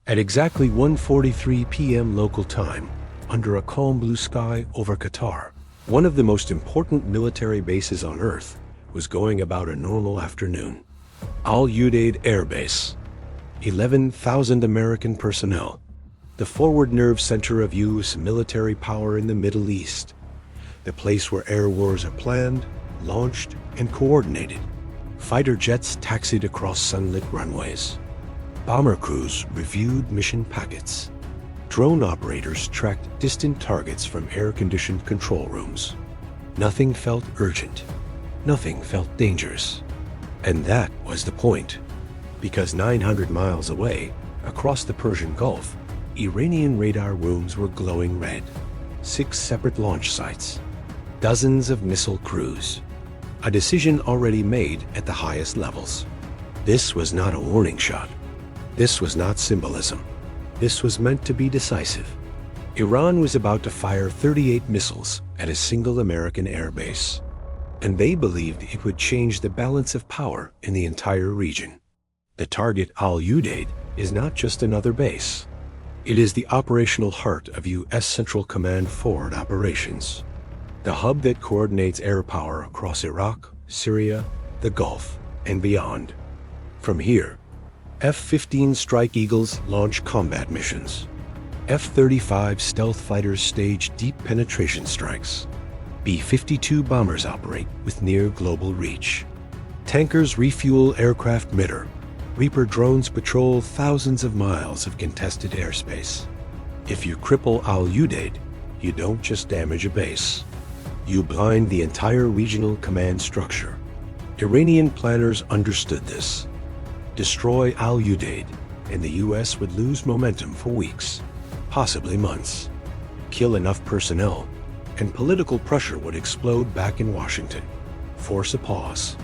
At exactly 1:43 p.m. local time, under a calm blue sky over Qatar, one of the most important military bases on Earth was going about a normal afternoon. Udeid Air Base. 11,000 American personnel. The forward nerve center of U.S. military power in the Middle East. The place where air wars are planned, launched, and coordinated. Fighter jets taxied across sunlit runways. Bomber crews reviewed mission packets. Drone operators tracked distant targets from air-conditioned control rooms. Nothing felt urgent. Nothing felt dangerous. And that was the point. Because 900 miles away, across the Persian Gulf, Iranian radar rooms were glowing red. 6 separate launch sites. Dozens of missile crews. A decision already made at the highest levels. This was not a warning shot. This was not symbolism. This was meant to be decisive. Iran was about to fire 38 missiles at a single American air base. And they believed it would change the balance of power in the entire region. The target Al-Udeid is not just another base. It is the operational heart of U.S. Central Command Forward Operations. The hub that coordinates air power across Iraq, Syria, the Gulf, and beyond. From here, F-15 Strike Eagles launch combat missions. F-35 stealth fighters stage deep penetration strikes. B-52 bombers operate with near global reach. Tankers refuel aircraft mid-air. Reaper drones patrol thousands of miles of contested airspace. If you cripple Al-Udeid, you don't just damage a base. You blind the entire regional command structure. Iranian planners understood this. Destroy Al-Udeid, and the U.S. would lose momentum for weeks, possibly months. Kill enough personnel, and political pressure would explode back in Washington. Force a pause.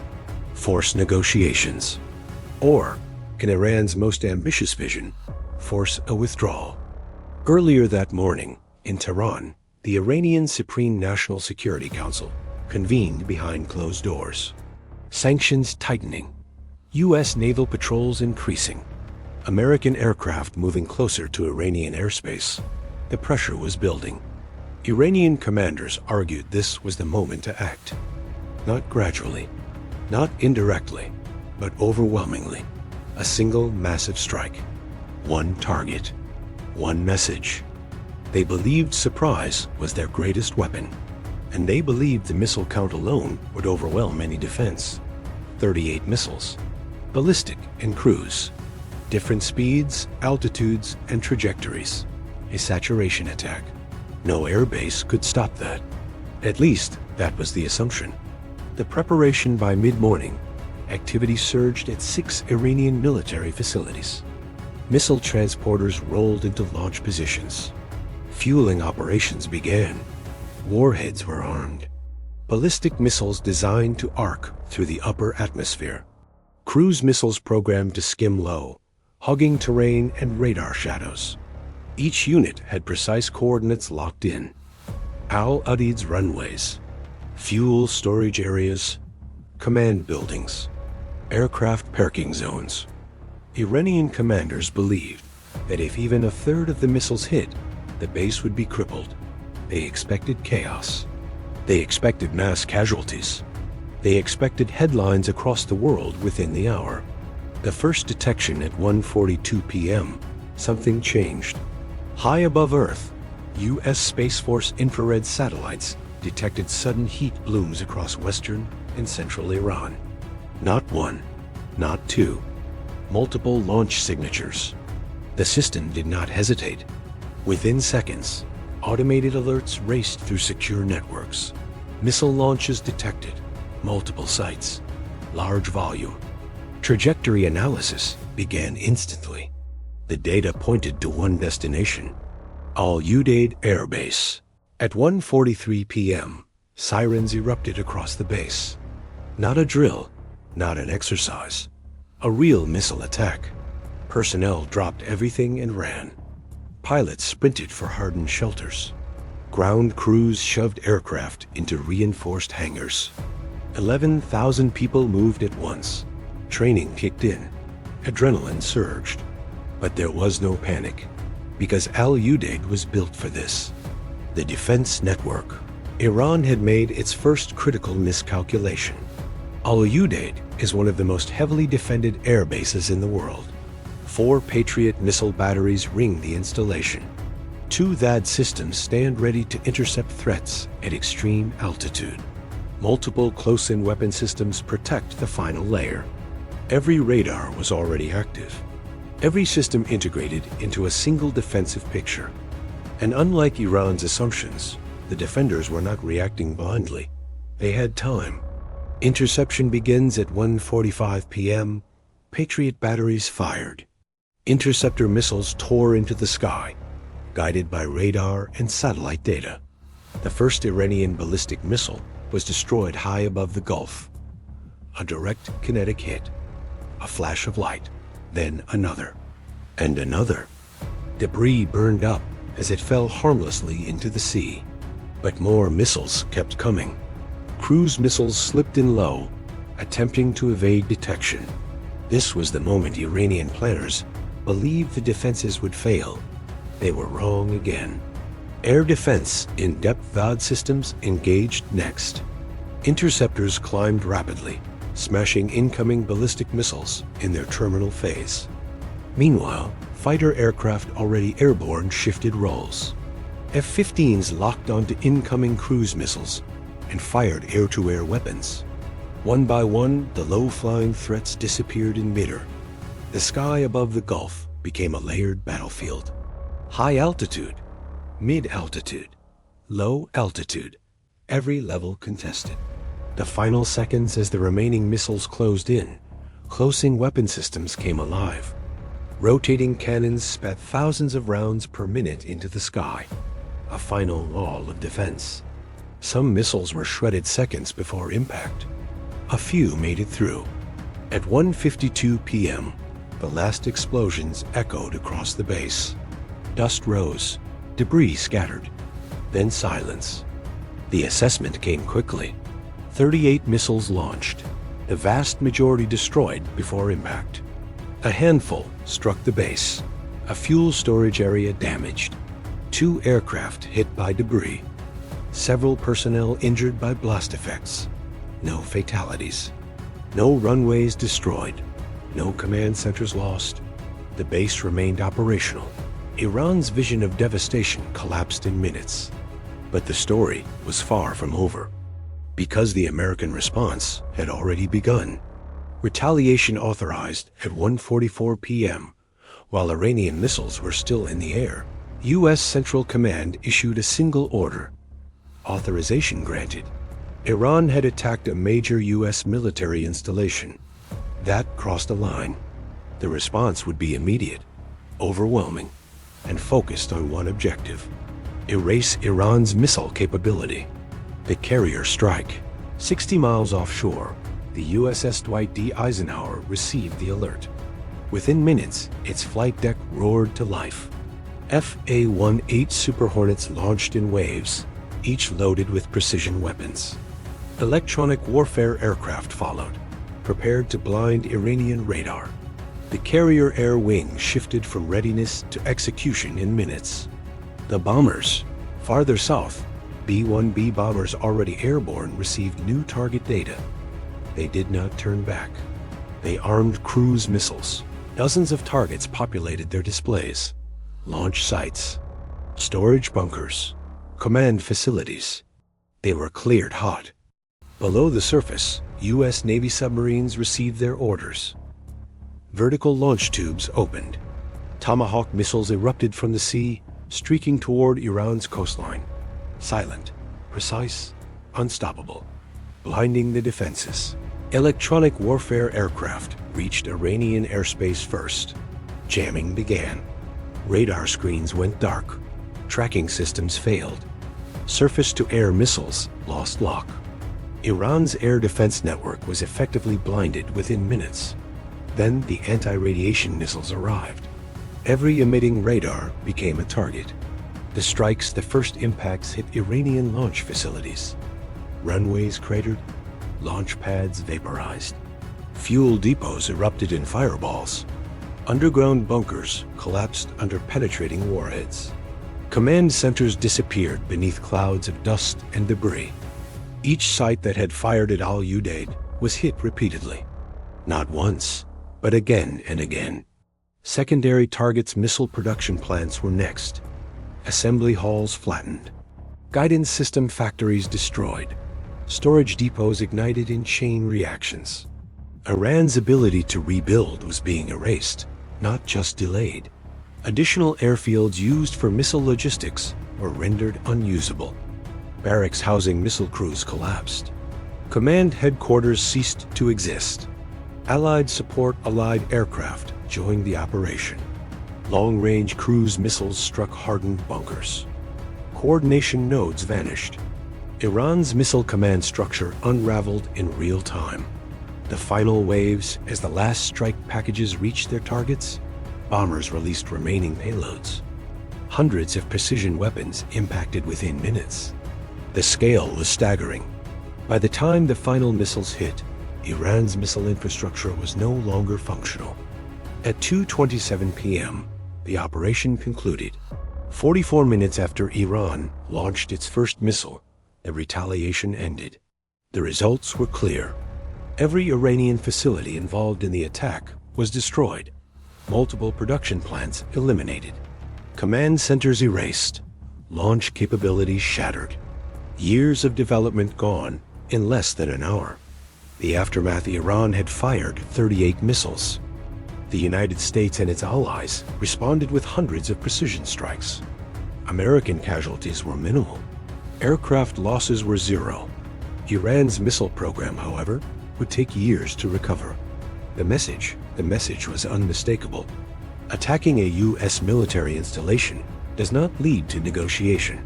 Force negotiations. Or, in Iran's most ambitious vision, force a withdrawal. Earlier that morning, in Tehran, the Iranian Supreme National Security Council convened behind closed doors. Sanctions tightening. U.S. naval patrols increasing. American aircraft moving closer to Iranian airspace. The pressure was building. Iranian commanders argued this was the moment to act. Not gradually, not indirectly, but overwhelmingly. A single massive strike. One target. One message. They believed surprise was their greatest weapon. And they believed the missile count alone would overwhelm any defense. 38 missiles. Ballistic and cruise. Different speeds, altitudes, and trajectories. A saturation attack. No air base could stop that. At least, that was the assumption. The preparation by mid-morning, activity surged at 6 Iranian military facilities. Missile transporters rolled into launch positions. Fueling operations began. Warheads were armed. Ballistic missiles designed to arc through the upper atmosphere. Cruise missiles programmed to skim low, hugging terrain and radar shadows. Each unit had precise coordinates locked in. Al-Udeid's runways, fuel storage areas, command buildings, aircraft parking zones. Iranian commanders believed that if even a third of the missiles hit, the base would be crippled. They expected chaos. They expected mass casualties. They expected headlines across the world within the hour. The first detection at 1:42 p.m., something changed. High above Earth, U.S. Space Force infrared satellites detected sudden heat blooms across western and central Iran. Not one, not two, multiple launch signatures. The system did not hesitate. Within seconds, automated alerts raced through secure networks. Missile launches detected, multiple sites, large volume. Trajectory analysis began instantly. The data pointed to one destination, Al-Udeid Air Base. At 1:43 p.m., sirens erupted across the base. Not a drill, not an exercise. A real missile attack. Personnel dropped everything and ran. Pilots sprinted for hardened shelters. Ground crews shoved aircraft into reinforced hangars. 11,000 people moved at once. Training kicked in. Adrenaline surged. But there was no panic, because Al-Udeid was built for this. The defense network. Iran had made its first critical miscalculation. Al-Udeid is one of the most heavily defended air bases in the world. 4 Patriot missile batteries ring the installation. 2 THAAD systems stand ready to intercept threats at extreme altitude. Multiple close-in weapon systems protect the final layer. Every radar was already active. Every system integrated into a single defensive picture. And unlike Iran's assumptions, the defenders were not reacting blindly. They had time. Interception begins at 1:45 p.m. Patriot batteries fired. Interceptor missiles tore into the sky, guided by radar and satellite data. The first Iranian ballistic missile was destroyed high above the Gulf. A direct kinetic hit, a flash of light, then another, and another. Debris burned up as it fell harmlessly into the sea. But more missiles kept coming. Cruise missiles slipped in low, attempting to evade detection. This was the moment Iranian planners believed the defenses would fail. They were wrong again. Air defense in-depth THAAD systems engaged next. Interceptors climbed rapidly, smashing incoming ballistic missiles in their terminal phase. Meanwhile, fighter aircraft already airborne shifted roles. F-15s locked onto incoming cruise missiles and fired air-to-air weapons. One by one, the low-flying threats disappeared in midair. The sky above the Gulf became a layered battlefield. High altitude, mid-altitude, low altitude, every level contested. The final seconds as the remaining missiles closed in, close-in weapon systems came alive. Rotating cannons spat thousands of rounds per minute into the sky, a final wall of defense. Some missiles were shredded seconds before impact. A few made it through. At 1:52 p.m., the last explosions echoed across the base. Dust rose, debris scattered, then silence. The assessment came quickly. 38 missiles launched, the vast majority destroyed before impact. A handful struck the base, a fuel storage area damaged, 2 aircraft hit by debris, several personnel injured by blast effects. No fatalities, no runways destroyed, no command centers lost. The base remained operational. Iran's vision of devastation collapsed in minutes. But the story was far from over, because the American response had already begun. Retaliation authorized at 1:44 p.m. While Iranian missiles were still in the air, U.S. Central Command issued a single order. Authorization granted. Iran had attacked a major U.S. military installation. That crossed a line. The response would be immediate, overwhelming, and focused on one objective: erase Iran's missile capability. The carrier strike. 60 miles offshore, the USS Dwight D. Eisenhower received the alert. Within minutes, its flight deck roared to life. FA-18 Super Hornets launched in waves, each loaded with precision weapons. Electronic warfare aircraft followed, prepared to blind Iranian radar. The carrier air wing shifted from readiness to execution in minutes. The bombers, farther south, B-1B bombers already airborne received new target data. They did not turn back. They armed cruise missiles. Dozens of targets populated their displays. Launch sites, storage bunkers, command facilities. They were cleared hot. Below the surface, U.S. Navy submarines received their orders. Vertical launch tubes opened. Tomahawk missiles erupted from the sea, streaking toward Iran's coastline. Silent, precise, unstoppable, blinding the defenses. Electronic warfare aircraft reached Iranian airspace first. Jamming began. Radar screens went dark. Tracking systems failed. Surface-to-air missiles lost lock. Iran's air defense network was effectively blinded within minutes. Then the anti-radiation missiles arrived. Every emitting radar became a target. The strikes, the first impacts hit Iranian launch facilities. Runways cratered, launch pads vaporized. Fuel depots erupted in fireballs. Underground bunkers collapsed under penetrating warheads. Command centers disappeared beneath clouds of dust and debris. Each site that had fired at Al-Udeid was hit repeatedly. Not once, but again and again. Secondary targets' missile production plants were next. Assembly halls flattened. Guidance system factories destroyed. Storage depots ignited in chain reactions. Iran's ability to rebuild was being erased, not just delayed. Additional airfields used for missile logistics were rendered unusable. Barracks housing missile crews collapsed. Command headquarters ceased to exist. Allied support Allied aircraft joined the operation. Long-range cruise missiles struck hardened bunkers. Coordination nodes vanished. Iran's missile command structure unraveled in real time. The final waves, as the last strike packages reached their targets, bombers released remaining payloads. Hundreds of precision weapons impacted within minutes. The scale was staggering. By the time the final missiles hit, Iran's missile infrastructure was no longer functional. At 2:27 p.m., the operation concluded. 44 minutes after Iran launched its first missile, the retaliation ended. The results were clear. Every Iranian facility involved in the attack was destroyed. Multiple production plants eliminated. Command centers erased. Launch capabilities shattered. Years of development gone in less than an hour. The aftermath: Iran had fired 38 missiles. The United States and its allies responded with hundreds of precision strikes. American casualties were minimal. Aircraft losses were zero. Iran's missile program, however, would take years to recover. The message was unmistakable. Attacking a U.S. military installation does not lead to negotiation.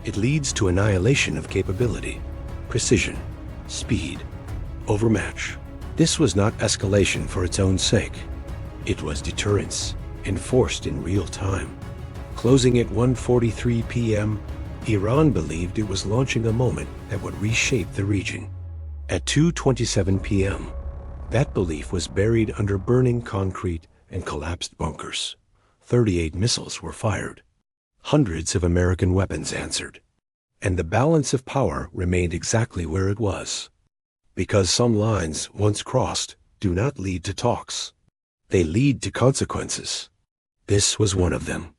It leads to annihilation of capability, precision, speed, overmatch. This was not escalation for its own sake. It was deterrence, enforced in real time. Closing at 1:43 p.m., Iran believed it was launching a moment that would reshape the region. At 2:27 p.m., that belief was buried under burning concrete and collapsed bunkers. 38 missiles were fired. Hundreds of American weapons answered. And the balance of power remained exactly where it was. Because some lines, once crossed, do not lead to talks. They lead to consequences. This was one of them.